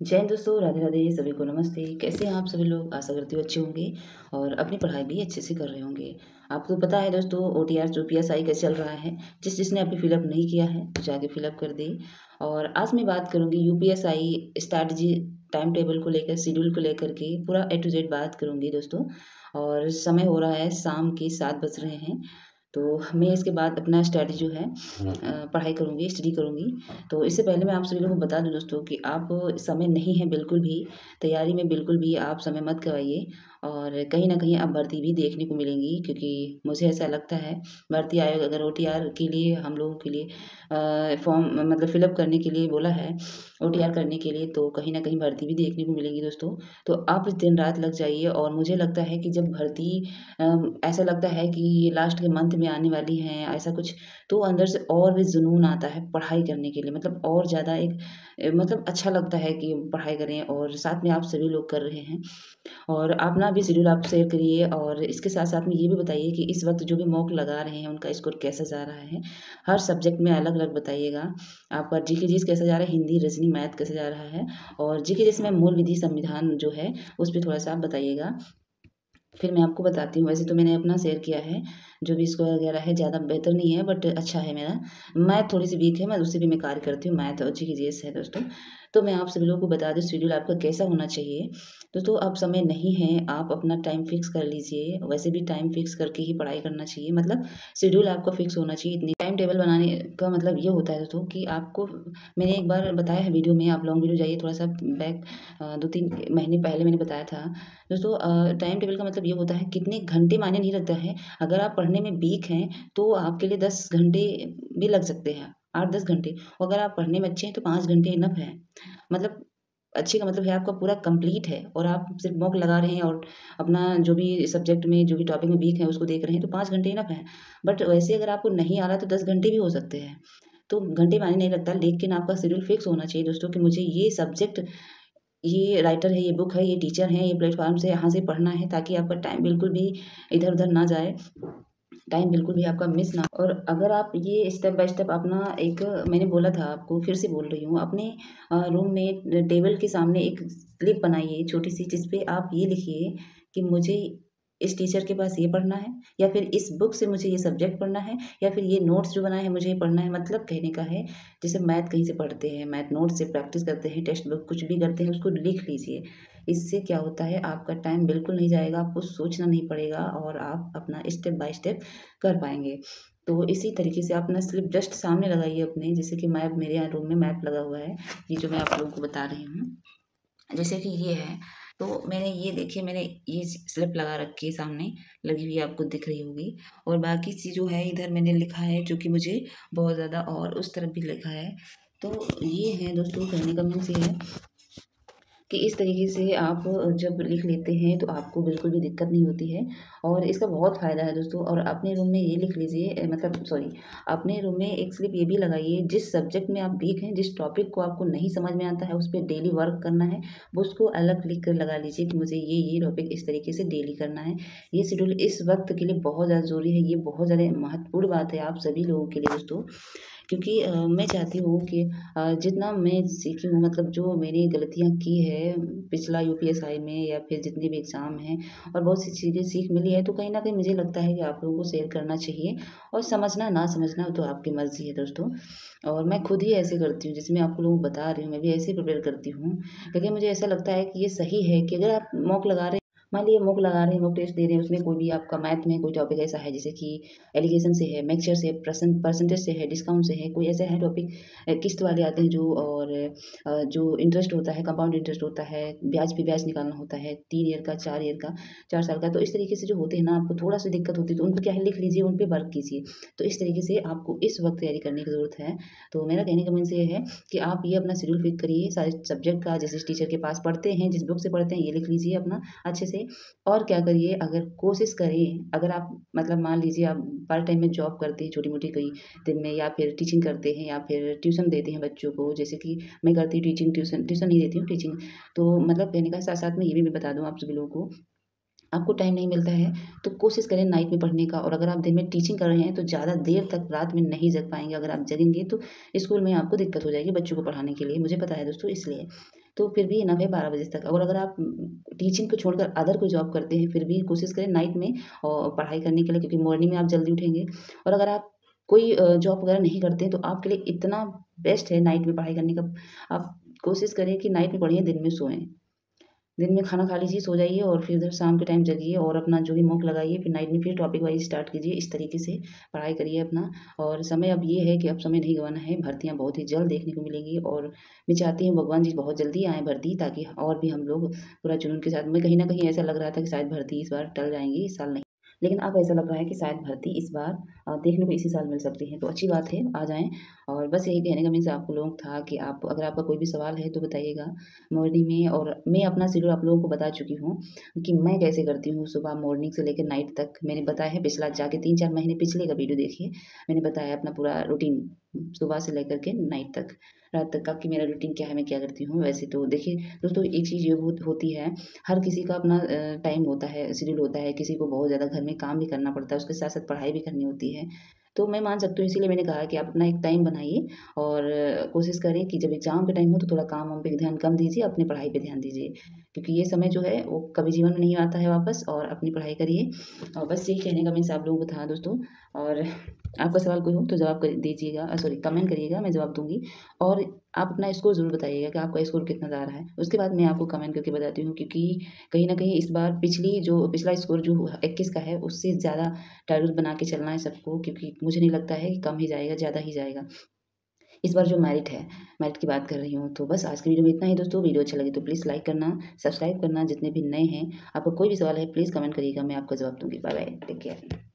जय हिंद दोस्तों, राधे राधे, सभी को नमस्ते। कैसे हैं आप सभी लोग? आशा करती हूँ अच्छे होंगे और अपनी पढ़ाई भी अच्छे से कर रहे होंगे। आपको पता है दोस्तों, ओटीआर जो पीएसआई का चल रहा है, जिसने अभी फिलअप नहीं किया है तो जाके फिलअप कर दे। और आज मैं बात करूँगी यूपीएसआई स्ट्रैटेजी, टाइम टेबल को लेकर, शेड्यूल को लेकर के पूरा ए टू जेड बात करूँगी दोस्तों। और समय हो रहा है, शाम के 7 बज रहे हैं। तो मैं इसके बाद अपना स्टडी जो है पढ़ाई करूँगी, स्टडी करूँगी। तो इससे पहले मैं आप सभी लोगों को बता दूँ दोस्तों कि आप समय नहीं है बिल्कुल भी, तैयारी में बिल्कुल भी आप समय मत गवाइए। और कहीं न कहीं आप भर्ती भी देखने को मिलेंगी, क्योंकि मुझे ऐसा लगता है भर्ती आयोग अगर ओटीआर के लिए हम लोगों के लिए फॉर्म मतलब फ़िलअप करने के लिए बोला है, ओटीआर करने के लिए, तो कहीं न कहीं भर्ती भी देखने को मिलेंगी दोस्तों। तो आप दिन-रात लग जाइए। और मुझे लगता है कि जब भर्ती ऐसा लगता है कि ये लास्ट के मंथ में आने वाली हैं, ऐसा कुछ, तो अंदर से और भी जुनून आता है पढ़ाई करने के लिए। मतलब और ज़्यादा एक मतलब अच्छा लगता है कि पढ़ाई करें, और साथ में आप सभी लोग कर रहे हैं। और अपना भी शेड्यूल आप शेयर करिए, और इसके साथ-साथ में ये भी बताइए कि इस वक़्त जो भी मॉक लगा रहे हैं, उनका स्कोर कैसा जा रहा है? हर सब्जेक्ट में अलग-अलग बताइएगा। आपका जीके जीएस कैसा जा रहा है? हिंदी, रीज़निंग, मैथ कैसे जा रहा है? और जीके जीएस में मूल विधि संविधान जो है, उस पे थोड़ा-सा आप बताइएगा। फिर मैं आपको बताती हूँ। वैसे तो मैंने अपना शेयर किया है, जो भी स्कोर वगैरह है ज़्यादा बेहतर नहीं है, बट अच्छा है मेरा। मैथ थोड़ी-सी वीक है, मैं उससे भी मैं कार्य करती हूँ, मैथ और जीके जीएस है दोस्तों। तो मैं आप सभी लोगों को बता दूँ शेड्यूल आपका कैसा होना चाहिए। दोस्तों, अब समय नहीं है, आप अपना टाइम फिक्स कर लीजिए। वैसे भी टाइम फिक्स करके ही पढ़ाई करना चाहिए, मतलब शेड्यूल आपका फिक्स होना चाहिए। इतनी टाइम टेबल बनाने का मतलब ये होता है दोस्तों कि आपको, मैंने एक बार बताया है वीडियो में, आप लॉन्ग वीडियो जाइए थोड़ा-सा बैक, 2-3 महीने पहले मैंने बताया था। दोस्तों, टाइम टेबल का मतलब ये होता है कितने घंटे मायने नहीं रखता है। अगर आप पढ़ने में वीक हैं, तो आपके लिए 10 घंटे भी लग सकते हैं, 8-10 घंटे। और अगर आप पढ़ने में अच्छे हैं तो 5 घंटे इनफ है। मतलब अच्छे का मतलब है आपका पूरा कंप्लीट है, और आप सिर्फ़ मॉक लगा रहे हैं और अपना जो भी सब्जेक्ट में, जो भी टॉपिक में वीक हैं उसको देख रहे हैं, तो 5 घंटे इनफ है। बट वैसे अगर आपको नहीं आ रहा तो 10 घंटे भी हो सकते हैं। तो घंटे मायने नहीं रखता, लेकिन आपका शेड्यूल फिक्स होना चाहिए दोस्तों कि मुझे ये सब्जेक्ट, ये राइटर है, ये बुक है, ये टीचर हैं, ये प्लेटफ़ॉर्म से यहाँ से पढ़ना है, ताकि आपका टाइम बिल्कुल भी इधर-उधर ना जाए। टाइम बिल्कुल भी आपका मिस ना। और अगर आप ये स्टेप बाय स्टेप अपना एक, मैंने बोला था आपको, फिर से बोल रही हूँ, अपने रूम में टेबल के सामने एक स्लिप बनाइए छोटी-सी, जिस पे आप ये लिखिए कि मुझे इस टीचर के पास ये पढ़ना है, या फिर इस बुक से मुझे ये सब्जेक्ट पढ़ना है, या फिर ये नोट्स जो बनाए हैं मुझे ये पढ़ना है। मतलब कहने का है, जैसे मैथ कहीं से पढ़ते हैं, मैथ नोट्स से प्रैक्टिस करते हैं, टेक्स्ट बुक कुछ भी करते हैं, उसको लिख लीजिए। इससे क्या होता है, आपका टाइम बिल्कुल नहीं जाएगा, आपको सोचना नहीं पड़ेगा, और आप अपना स्टेप बाय स्टेप कर पाएँगे। तो इसी तरीके से आप अपना स्लिप जस्ट सामने लगाइए अपने, जैसे कि मैप, मेरे यहाँ रूम में मैप लगा हुआ है, ये जो मैं आप लोगों को बता रही हूँ। जैसे कि ये है, तो मैंने ये देखिए, मैंने ये स्लिप लगा रखी है सामने, लगी हुई आपको दिख रही होगी। और बाकी चीज़ जो है इधर मैंने लिखा है, जो कि मुझे बहुत ज़्यादा, और उस तरफ भी लिखा है। तो ये है दोस्तों, कहने का मीन्स ये है कि इस तरीके से आप जब लिख लेते हैं तो आपको बिल्कुल भी दिक्कत नहीं होती है, और इसका बहुत फ़ायदा है दोस्तों। और अपने रूम में ये लिख लीजिए, मतलब सॉरी, अपने रूम में एक स्लिप ये भी लगाइए, जिस सब्जेक्ट में आप वीक हैं, जिस टॉपिक को आपको नहीं समझ में आता है, उस पे डेली वर्क करना है, वो उसको अलग लिख कर लगा लीजिए कि मुझे ये टॉपिक इस तरीके से डेली करना है। ये शेड्यूल इस वक्त के लिए बहुत ज़्यादा ज़रूरी है, ये बहुत ज़्यादा महत्वपूर्ण बात है आप सभी लोगों के लिए दोस्तों। क्योंकि मैं चाहती हूँ कि जितना मैं सीखी हूँ, मतलब जो मैंने गलतियाँ की है पिछला यूपीएसआई में, या फिर जितने भी एग्ज़ाम हैं, और बहुत सी चीज़ें सीख मिली है, तो कहीं न कहीं मुझे लगता है कि आप लोगों को शेयर करना चाहिए। और समझना ना समझना तो आपकी मर्ज़ी है दोस्तों। और मैं खुद ही ऐसे करती हूँ, जैसे मैं आप लोगों को बता रही हूँ, मैं भी ऐसे ही प्रिपेयर करती हूँ। क्योंकि मुझे ऐसा लगता है कि ये सही है कि अगर आप मॉक लगा रहे हैं, मान लीजिए मॉक लगा रहे हैं, मॉक टेस्ट दे रहे हैं, उसमें कोई भी आपका मैथ में कोई टॉपिक ऐसा है, जैसे कि एलिगेशन से है, मिक्सचर से, परसेंटेज से है, डिस्काउंट से है, कोई ऐसे है टॉपिक, किस्त वाले आते हैं जो, और जो इंटरेस्ट होता है, कंपाउंड इंटरेस्ट होता है, ब्याज पे ब्याज निकालना होता है, 3 ईयर का, 4 ईयर का, 4 साल का। तो इस तरीके से जो होते हैं ना, आपको थोड़ा सा दिक्कत होती है, तो उनको क्या है, लिख लीजिए, उन पे वर्क कीजिए। तो इस तरीके से आपको इस वक्त तैयारी करने की ज़रूरत है। तो मेरा कहने का मीन्स ये है कि आप ये अपना शेड्यूल फिक्स करिए सारे सब्जेक्ट का, जैसे टीचर के पास पढ़ते हैं, जिस बुक से पढ़ते हैं, ये लिख लीजिए अपना अच्छे से। और क्या करिए, अगर कोशिश करें, अगर आप मतलब मान लीजिए आप पार्ट टाइम में जॉब करते हैं छोटी-मोटी कई दिन में, या फिर टीचिंग करते हैं, या फिर ट्यूशन देते हैं बच्चों को, जैसे कि मैं करती हूँ टीचिंग, ट्यूशन ट्यूशन नहीं देती हूँ, टीचिंग। तो मतलब कहने का साथ-साथ में ये भी मैं बता दूँ आप सभी लोगों को, आपको टाइम नहीं मिलता है, तो कोशिश करें नाइट में पढ़ने का। और अगर आप दिन में टीचिंग कर रहे हैं, तो ज़्यादा देर तक रात में नहीं जग पाएँगे। अगर आप जगेंगे तो स्कूल में आपको दिक्कत हो जाएगी बच्चों को पढ़ाने के लिए, मुझे पता है दोस्तों, इसलिए। तो फिर भी इनफ है 12 बजे तक। और अगर आप टीचिंग को छोड़कर अदर कोई जॉब करते हैं, फिर भी कोशिश करें नाइट में पढ़ाई करने के लिए, क्योंकि मॉर्निंग में आप जल्दी उठेंगे। और अगर आप कोई जॉब वगैरह नहीं करते हैं, तो आपके लिए इतना बेस्ट है नाइट में पढ़ाई करने का। आप कोशिश करें कि नाइट में पढ़िए, दिन में सोएँ। दिन में खाना खा लीजिए, सो जाइए और फिर इधर शाम के टाइम जगिए और अपना जो भी मॉक लगाइए, फिर नाइट में फिर टॉपिक वाइज़ स्टार्ट कीजिए। इस तरीके से पढ़ाई करिए अपना। और समय अब ये है कि अब समय नहीं गँवाना है, भर्तियाँ बहुत ही जल्द देखने को मिलेंगी। और मैं चाहती हूँ भगवान जी बहुत जल्दी आएँ भर्ती, ताकि और भी हम लोग पूरा जुनून के साथ में, कहीं न कहीं ऐसा लग रहा था कि शायद भर्ती इस बार टल जाएँगी, इस साल नहीं। लेकिन अब ऐसा लग रहा है कि शायद भर्ती इस बार देखने को इसी साल मिल सकती है, तो अच्छी बात है, आ जाएँ। और बस यही कहने का मीन्स आपको लोग था कि आप, अगर आपका कोई भी सवाल है तो बताइएगा मॉर्निंग में। और मैं अपना शेड्यूल आप लोगों को बता चुकी हूँ कि मैं कैसे करती हूँ सुबह मॉर्निंग से लेकर नाइट तक। मैंने बताया है, पिछला जाके 3-4 महीने पिछले का वीडियो देखिए। मैंने बताया अपना पूरा रूटीन सुबह से लेकर के नाइट तक, रात तक का, कि मेरा रूटीन क्या है, मैं क्या करती हूँ। वैसे तो देखिए दोस्तों, एक चीज़ ये होती है, हर किसी का अपना टाइम होता है, शेड्यूल होता है। किसी को बहुत ज़्यादा घर में काम भी करना पड़ता है, उसके साथ-साथ पढ़ाई भी करनी होती है। तो मैं मान सकती हूँ, इसीलिए मैंने कहा कि आप अपना एक टाइम बनाइए और कोशिश करें कि जब एग्ज़ाम का टाइम हो तो थोड़ा काम-वाम पे ध्यान कम दीजिए, अपनी पढ़ाई पे ध्यान दीजिए। क्योंकि ये समय जो है वो कभी जीवन में नहीं आता है वापस, और अपनी पढ़ाई करिए। और बस यही कहने का मीन्स आप लोगों को था दोस्तों। और आपका सवाल कोई हो तो जवाब कर दीजिएगा, सॉरी कमेंट करिएगा, मैं जवाब दूँगी। और आप अपना स्कोर ज़रूर बताइएगा कि आपका स्कोर कितना जा रहा है। उसके बाद मैं आपको कमेंट करके बताती हूँ, क्योंकि कहीं न कहीं इस बार पिछला स्कोर जो 21 का है, उससे ज़्यादा टारगेट बना के चलना है सबको, क्योंकि मुझे नहीं लगता है कि कम ही जाएगा, ज़्यादा ही जाएगा। इस बार जो मेरिट है, मेरिट की बात कर रही हूँ। तो बस आज की वीडियो में इतना ही दोस्तों। वीडियो अच्छा लगे तो प्लीज़ लाइक करना, सब्सक्राइब करना। जितने भी नए हैं, आपका कोई भी सवाल है प्लीज़ कमेंट करिएगा, मैं आपका जवाब दूँगी। Bye bye, take care.